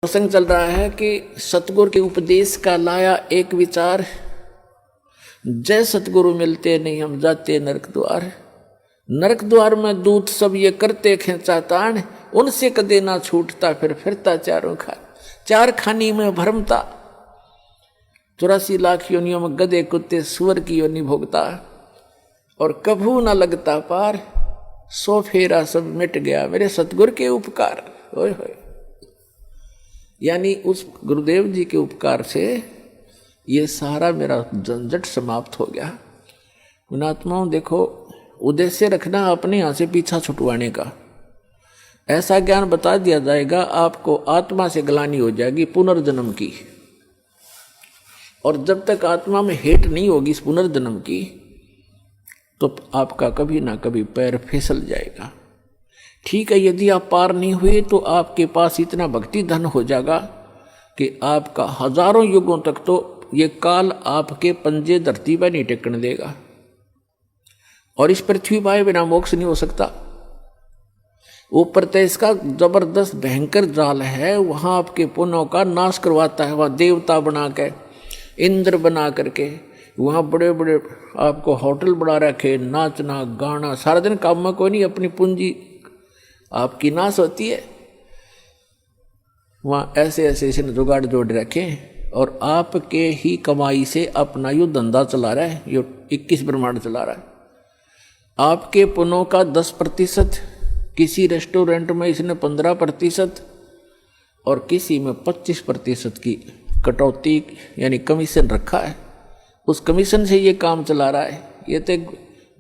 प्रसंग चल रहा है कि सतगुरु के उपदेश का लाया एक विचार, जय सतगुरु मिलते नहीं हम जाते नरक द्वार। नरक द्वार में दूत सब ये करते खेचा तान, उनसे कदे ना छूटता फिरता चारों खान। चार खानी में भरमता, 84 लाख योनियों में गधे कुत्ते सुअर की योनि भोगता, और कभू न लगता पार। 100 फेरा सब मिट गया मेरे सतगुरु के उपकार। होय होय, यानी उस गुरुदेव जी के उपकार से ये सारा मेरा झंझट समाप्त हो गया। गुणात्माओं देखो, उद्देश्य रखना अपने यहाँ से पीछा छुटवाने का। ऐसा ज्ञान बता दिया जाएगा आपको, आत्मा से ग्लानि हो जाएगी पुनर्जन्म की, और जब तक आत्मा में हेट नहीं होगी इस पुनर्जन्म की, तो आपका कभी ना कभी पैर फिसल जाएगा। ठीक है, यदि आप पार नहीं हुए तो आपके पास इतना भक्ति धन हो जाएगा कि आपका हजारों युगों तक तो ये काल आपके पंजे धरती पर नहीं टेकने देगा, और इस पृथ्वी पर बिना मोक्ष नहीं हो सकता। ऊपर तो इसका जबरदस्त भयंकर जाल है, वहां आपके पुण्यों का नाश करवाता है। वहां देवता बना के, इंद्र बना करके, वहां बड़े बड़े आपको होटल बना रखे, नाचना गाना सारा दिन काम में कोई नहीं, अपनी पूंजी आपकी नाश होती है। वहां ऐसे ऐसे जुगाड़ जोड़ रखे, और आपके ही कमाई से अपना यो धंधा चला रहा है, यो 21 ब्रह्मांड चला रहा है। आपके पुण्यों का 10%, किसी रेस्टोरेंट में इसने 15%, और किसी में 25% की कटौती यानी कमीशन रखा है। उस कमीशन से ये काम चला रहा है। ये तो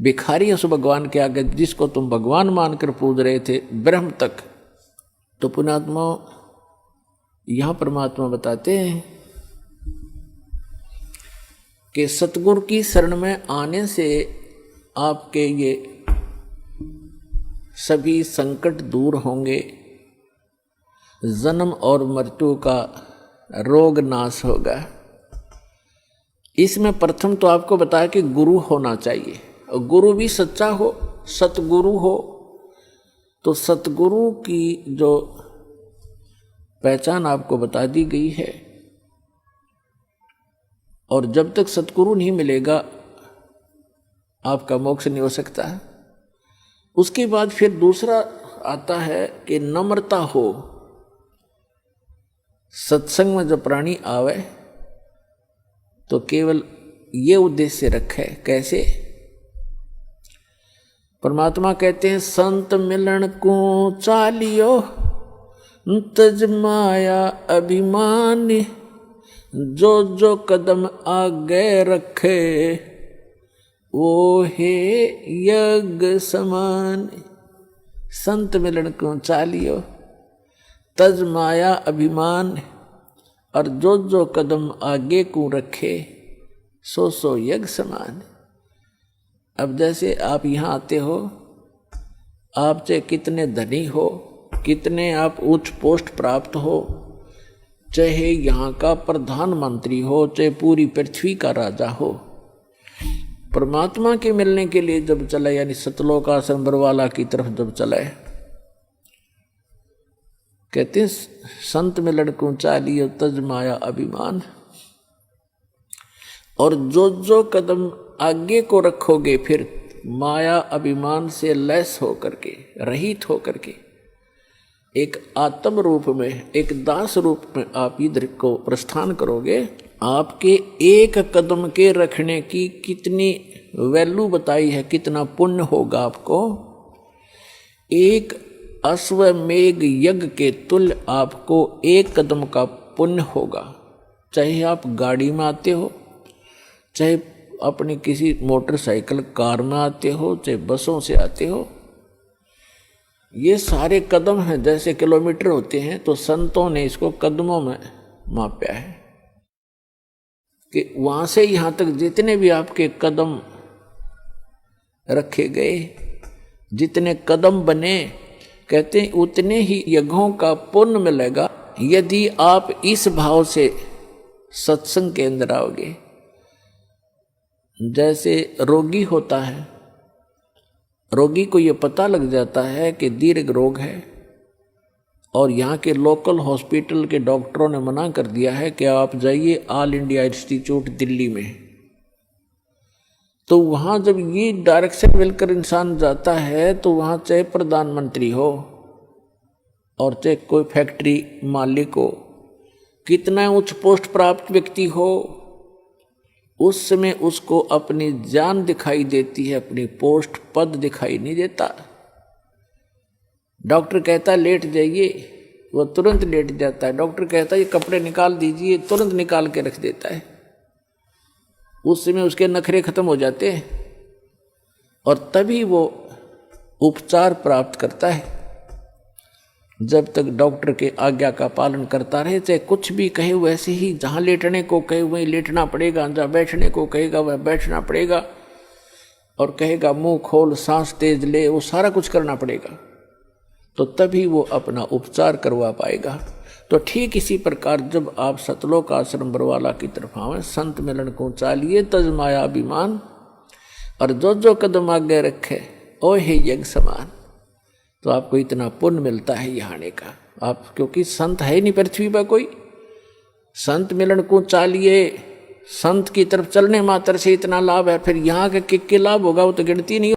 भिखारी उस भगवान के आगे, जिसको तुम भगवान मानकर पूज रहे थे ब्रह्म तक। तो पुण्यात्मा, यहां परमात्मा बताते हैं कि सतगुरु की शरण में आने से आपके ये सभी संकट दूर होंगे, जन्म और मृत्यु का रोग नाश होगा। इसमें प्रथम तो आपको बताया कि गुरु होना चाहिए, और गुरु भी सच्चा हो, सतगुरु हो। तो सतगुरु की जो पहचान आपको बता दी गई है, और जब तक सतगुरु नहीं मिलेगा आपका मोक्ष नहीं हो सकता। उसके बाद फिर दूसरा आता है कि नम्रता हो। सत्संग में जब प्राणी आवे तो केवल ये उद्देश्य रखे। कैसे? परमात्मा कहते हैं, संत मिलन को चालियो तज माया अभिमान, जो जो कदम आगे रखे वो है यज्ञ समान। संत मिलन को चालियो तज माया अभिमान, और जो जो कदम आगे को रखे सो सो यज्ञ समान। अब जैसे आप यहाँ आते हो, आप चाहे कितने धनी हो, कितने आप उच्च पोस्ट प्राप्त हो, चाहे यहाँ का प्रधानमंत्री हो, चाहे पूरी पृथ्वी का राजा हो, परमात्मा के मिलने के लिए जब चले, यानी सतलोक आश्रम बरवाला की तरफ जब चले, कहते हैं संत मिलन को चालियो तज माया अभिमान, और जो जो कदम आगे को रखोगे फिर माया अभिमान से लैस होकर के, रहित होकर के, एक आत्म रूप में, एक दास रूप में आप इधर को प्रस्थान करोगे। आपके एक कदम के रखने की कितनी वैल्यू बताई है, कितना पुण्य होगा आपको। एक अश्वमेघ यज्ञ के तुल्य आपको एक कदम का पुण्य होगा। चाहे आप गाड़ी में आते हो, चाहे अपनी किसी मोटरसाइकिल कार में आते हो, चाहे बसों से आते हो, ये सारे कदम हैं, जैसे किलोमीटर होते हैं। तो संतों ने इसको कदमों में मापा है कि वहां से यहां तक जितने भी आपके कदम रखे गए, जितने कदम बने, कहते हैं उतने ही यज्ञों का पुण्य मिलेगा यदि आप इस भाव से सत्संग के अंदर आओगे। जैसे रोगी होता है, रोगी को यह पता लग जाता है कि दीर्घ रोग है, और यहाँ के लोकल हॉस्पिटल के डॉक्टरों ने मना कर दिया है कि आप जाइए ऑल इंडिया इंस्टीट्यूट दिल्ली में। तो वहाँ जब ये डायरेक्शन मिलकर इंसान जाता है तो वहाँ चाहे प्रधानमंत्री हो और चाहे कोई फैक्ट्री मालिक हो, कितना उच्च पोस्ट प्राप्त व्यक्ति हो, उस समय उसको अपनी जान दिखाई देती है, अपनी पोस्ट पद दिखाई नहीं देता। डॉक्टर कहता है लेट जाइए, वो तुरंत लेट जाता है। डॉक्टर कहता है ये कपड़े निकाल दीजिए, तुरंत निकाल के रख देता है। उस समय उसके नखरे खत्म हो जाते हैं और तभी वो उपचार प्राप्त करता है। जब तक डॉक्टर के आज्ञा का पालन करता रहे, चाहे कुछ भी कहे वैसे ही, जहाँ लेटने को कहे वहीं लेटना पड़ेगा, जहाँ बैठने को कहेगा वह बैठना पड़ेगा, और कहेगा मुंह खोल सांस तेज ले, वो सारा कुछ करना पड़ेगा। तो तभी वो अपना उपचार करवा पाएगा। तो ठीक इसी प्रकार जब आप सतलोक आश्रम बरवाला की तरफ आवे, संत मिलन को चालिए तज माया अभिमान, और जो जो कदम आगे रखे ओ हे यज्ञ समान। तो आपको इतना पुण्य मिलता है यहाँ आने का। आप क्योंकि संत है नहीं पृथ्वी पर कोई, संत मिलन को चालिए, संत की तरफ चलने मात्र से इतना लाभ है, फिर यहाँ के लाभ होगा वो तो गिनती नहीं।